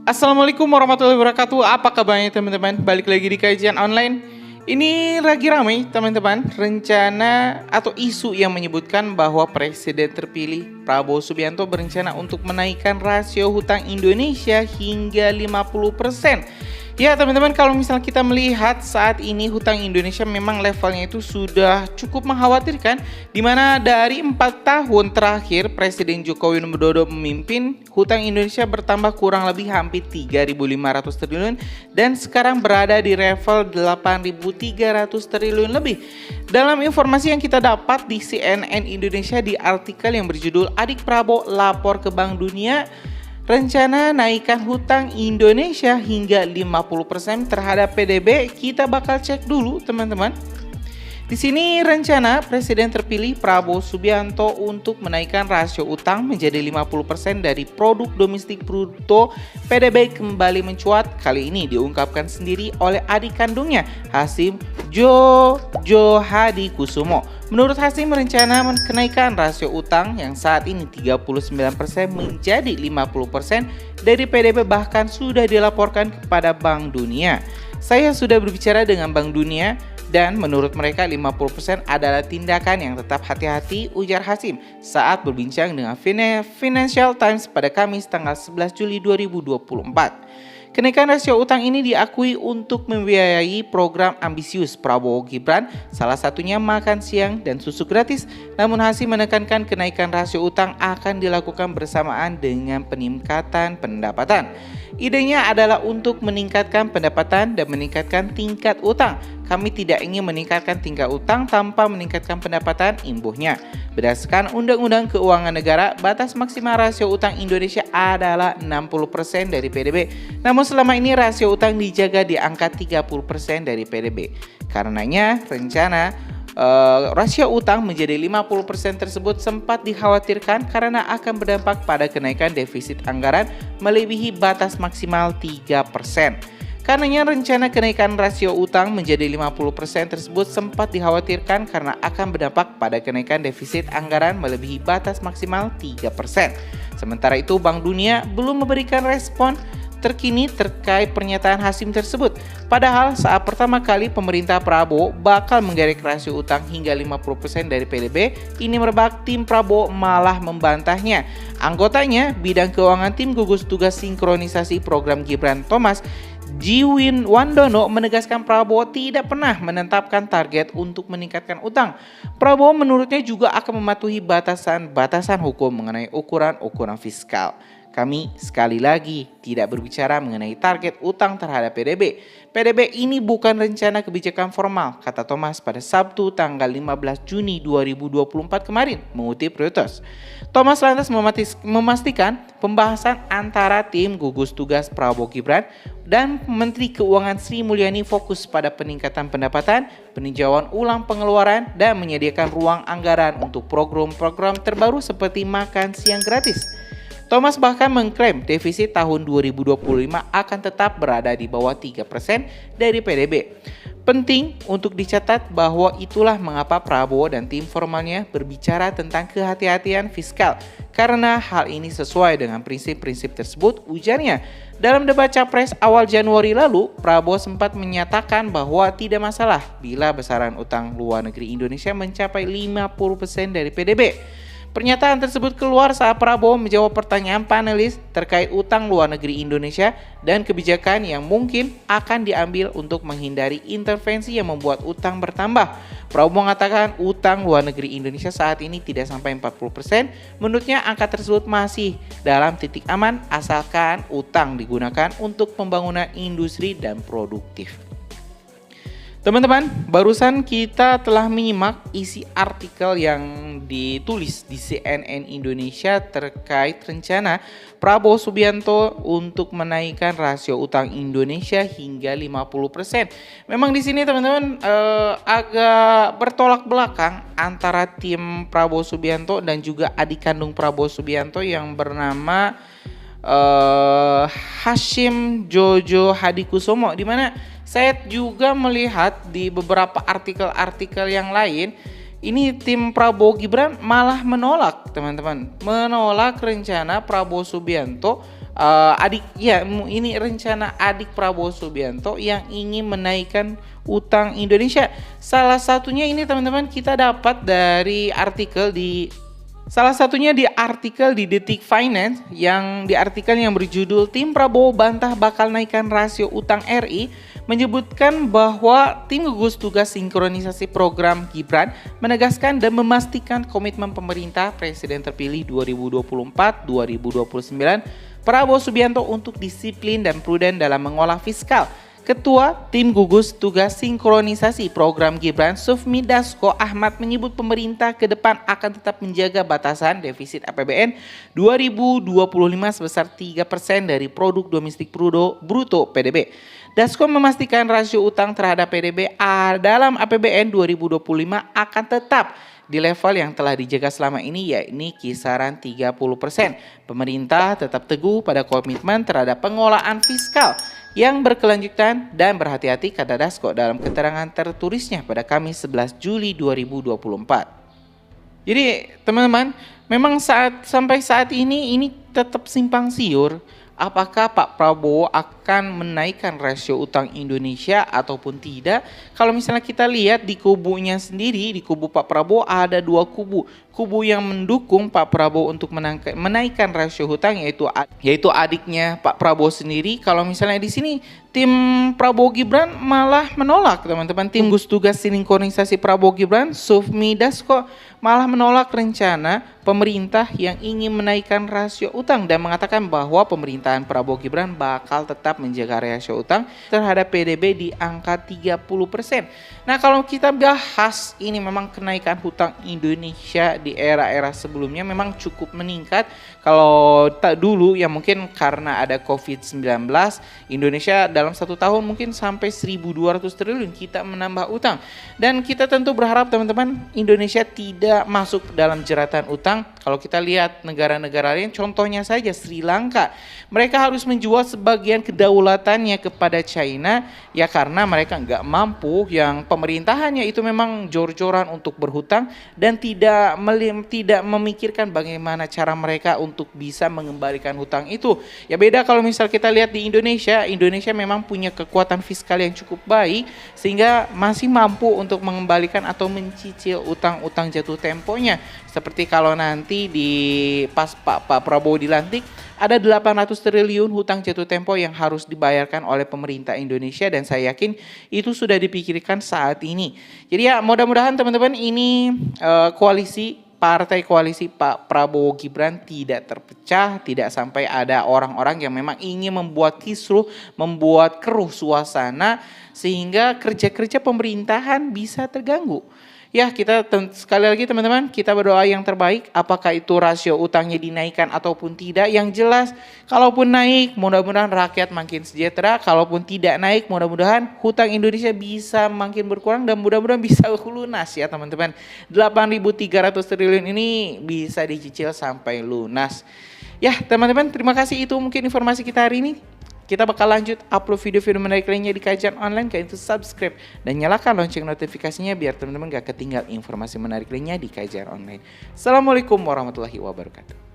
Assalamualaikum warahmatullahi wabarakatuh. Apa kabarnya teman-teman? Balik lagi di kajian online. Ini lagi ramai teman-teman, rencana atau isu yang menyebutkan bahwa Presiden terpilih Prabowo Subianto berencana untuk menaikkan rasio hutang Indonesia hingga 50%. Ya teman-teman, kalau misalnya kita melihat saat ini hutang Indonesia memang levelnya itu sudah cukup mengkhawatirkan, di mana dari 4 tahun terakhir Presiden Joko Widodo memimpin, hutang Indonesia bertambah kurang lebih hampir 3.500 triliun dan sekarang berada di level 8.300 triliun lebih. Dalam informasi yang kita dapat di CNN Indonesia di artikel yang berjudul Adik Prabowo Lapor ke Bank Dunia, rencana naikkan hutang Indonesia hingga 50% terhadap PDB, kita bakal cek dulu teman-teman. Di sini rencana Presiden terpilih Prabowo Subianto untuk menaikkan rasio utang menjadi 50% dari produk domestik bruto PDB kembali mencuat. Kali ini diungkapkan sendiri oleh adik kandungnya, Hasyim Jojo Hadikusumo. Menurut Hasyim, rencana kenaikan rasio utang yang saat ini 39% menjadi 50% dari PDB bahkan sudah dilaporkan kepada Bank Dunia. Saya sudah berbicara dengan Bank Dunia dan menurut mereka 50% adalah tindakan yang tetap hati-hati, ujar Hasyim saat berbincang dengan Financial Times pada Kamis tanggal 11 Juli 2024. Kenaikan rasio utang ini diakui untuk membiayai program ambisius Prabowo Gibran, salah satunya makan siang dan susu gratis. Namun Hasyim menekankan kenaikan rasio utang akan dilakukan bersamaan dengan peningkatan pendapatan. Idenya adalah untuk meningkatkan pendapatan dan meningkatkan tingkat utang. Kami tidak ingin meningkatkan tingkat utang tanpa meningkatkan pendapatan, imbuhnya. Berdasarkan Undang-Undang Keuangan Negara, batas maksimal rasio utang Indonesia adalah 60% dari PDB. Namun selama ini rasio utang dijaga di angka 30% dari PDB. Karenanya rencana rasio utang menjadi 50% tersebut sempat dikhawatirkan karena akan berdampak pada kenaikan defisit anggaran melebihi batas maksimal 3%. Karenanya rencana kenaikan rasio utang menjadi 50% tersebut sempat dikhawatirkan karena akan berdampak pada kenaikan defisit anggaran melebihi batas maksimal 3%. Sementara itu Bank Dunia belum memberikan respon terkini terkait pernyataan Hasyim tersebut. Padahal saat pertama kali pemerintah Prabowo bakal menggerek rasio utang hingga 50% dari PDB, ini merebak tim Prabowo malah membantahnya. Anggotanya, bidang keuangan tim gugus tugas sinkronisasi program Gibran Thomas Jiwin Wandono menegaskan Prabowo tidak pernah menetapkan target untuk meningkatkan utang. Prabowo menurutnya juga akan mematuhi batasan-batasan hukum mengenai ukuran-ukuran fiskal. Kami sekali lagi tidak berbicara mengenai target utang terhadap PDB. PDB ini bukan rencana kebijakan formal, kata Thomas pada Sabtu tanggal 15 Juni 2024 kemarin, mengutip Reuters. Thomas lantas memastikan pembahasan antara tim gugus tugas Prabowo Gibran dan Menteri Keuangan Sri Mulyani fokus pada peningkatan pendapatan, peninjauan ulang pengeluaran, dan menyediakan ruang anggaran untuk program-program terbaru seperti makan siang gratis. Thomas bahkan mengklaim defisit tahun 2025 akan tetap berada di bawah 3% dari PDB. Penting untuk dicatat bahwa itulah mengapa Prabowo dan tim formalnya berbicara tentang kehati-hatian fiskal. Karena hal ini sesuai dengan prinsip-prinsip tersebut, ujarnya. Dalam debat Capres awal Januari lalu, Prabowo sempat menyatakan bahwa tidak masalah bila besaran utang luar negeri Indonesia mencapai 50% dari PDB. Pernyataan tersebut keluar saat Prabowo menjawab pertanyaan panelis terkait utang luar negeri Indonesia dan kebijakan yang mungkin akan diambil untuk menghindari intervensi yang membuat utang bertambah. Prabowo mengatakan utang luar negeri Indonesia saat ini tidak sampai 40%. Menurutnya angka tersebut masih dalam titik aman asalkan utang digunakan untuk pembangunan industri dan produktif. Teman-teman, barusan kita telah menyimak isi artikel yang ditulis di CNN Indonesia terkait rencana Prabowo Subianto untuk menaikkan rasio utang Indonesia hingga 50%. Memang di sini teman-teman agak bertolak belakang antara tim Prabowo Subianto dan juga adik kandung Prabowo Subianto yang bernama Hasyim Jojo Hadikusumo, di mana saya juga melihat di beberapa artikel-artikel yang lain ini tim Prabowo Gibran malah menolak teman-teman, menolak rencana Prabowo Subianto ini rencana adik Prabowo Subianto yang ingin menaikkan utang Indonesia. Salah satunya ini teman-teman kita dapat dari artikel di Detik Finance yang berjudul Tim Prabowo bantah bakal naikkan rasio utang RI, menyebutkan bahwa tim gugus tugas sinkronisasi program Gibran menegaskan dan memastikan komitmen pemerintah Presiden terpilih 2024-2029 Prabowo Subianto untuk disiplin dan prudent dalam mengolah fiskal. Ketua Tim Gugus Tugas Sinkronisasi Program Gibran, Sufmi Dasko Ahmad, menyebut pemerintah ke depan akan tetap menjaga batasan defisit APBN 2025 sebesar 3% dari produk domestik bruto PDB. Dasko memastikan rasio utang terhadap PDB dalam APBN 2025 akan tetap di level yang telah dijaga selama ini, yakni kisaran 30%. Pemerintah tetap teguh pada komitmen terhadap pengolahan fiskal yang berkelanjutan dan berhati-hati, kata Dasko dalam keterangan tertulisnya pada Kamis 11 Juli 2024. Jadi teman-teman, memang sampai saat ini tetap simpang siur apakah Pak Prabowo akan menaikkan rasio utang Indonesia ataupun tidak. Kalau misalnya kita lihat di kubunya sendiri, di kubu Pak Prabowo ada dua kubu. Kubu yang mendukung Pak Prabowo untuk menaikkan rasio hutang yaitu adiknya Pak Prabowo sendiri. Kalau misalnya di sini tim Prabowo Gibran malah menolak, teman-teman. Tim gugus tugas sinkronisasi Prabowo Gibran, Sufmi Dasko, malah menolak rencana pemerintah yang ingin menaikkan rasio utang dan mengatakan bahwa pemerintahan Prabowo Gibran bakal tetap menjaga rasio utang terhadap PDB di angka 30%. Nah, kalau kita bahas ini memang kenaikan hutang Indonesia di era-era sebelumnya memang cukup meningkat. Kalau dulu ya mungkin karena ada COVID-19, Indonesia dalam 1 tahun mungkin sampai 1.200 triliun kita menambah utang. Dan kita tentu berharap teman-teman Indonesia tidak masuk dalam jeratan utang. Kalau kita lihat negara-negara lain, contohnya saja Sri Lanka, mereka harus menjual sebagian kedaulatannya kepada China ya karena mereka nggak mampu, yang pemerintahannya itu memang jor-joran untuk berhutang dan tidak memikirkan bagaimana cara mereka untuk bisa mengembalikan hutang itu. Ya beda kalau misal kita lihat di Indonesia memang punya kekuatan fiskal yang cukup baik sehingga masih mampu untuk mengembalikan atau mencicil utang-utang jatuh temponya. Seperti kalau nanti pas Pak Prabowo dilantik, ada 800 triliun hutang jatuh tempo yang harus dibayarkan oleh pemerintah Indonesia dan saya yakin itu sudah dipikirkan saat ini. Jadi ya mudah-mudahan teman-teman ini partai koalisi Pak Prabowo Gibran tidak terpecah, tidak sampai ada orang-orang yang memang ingin membuat kisruh, membuat keruh suasana sehingga kerja-kerja pemerintahan bisa terganggu. Ya, kita sekali lagi teman-teman, kita berdoa yang terbaik. Apakah itu rasio utangnya dinaikkan ataupun tidak, yang jelas kalaupun naik mudah-mudahan rakyat makin sejahtera, kalaupun tidak naik mudah-mudahan hutang Indonesia bisa makin berkurang dan mudah-mudahan bisa lunas ya teman-teman. 8.300 triliun ini bisa dicicil sampai lunas. Ya teman-teman, terima kasih, itu mungkin informasi kita hari ini. Kita bakal lanjut upload video-video menarik lainnya di Kajian Online. Kalian itu subscribe dan nyalakan lonceng notifikasinya biar teman-teman gak ketinggal informasi menarik lainnya di Kajian Online. Assalamualaikum warahmatullahi wabarakatuh.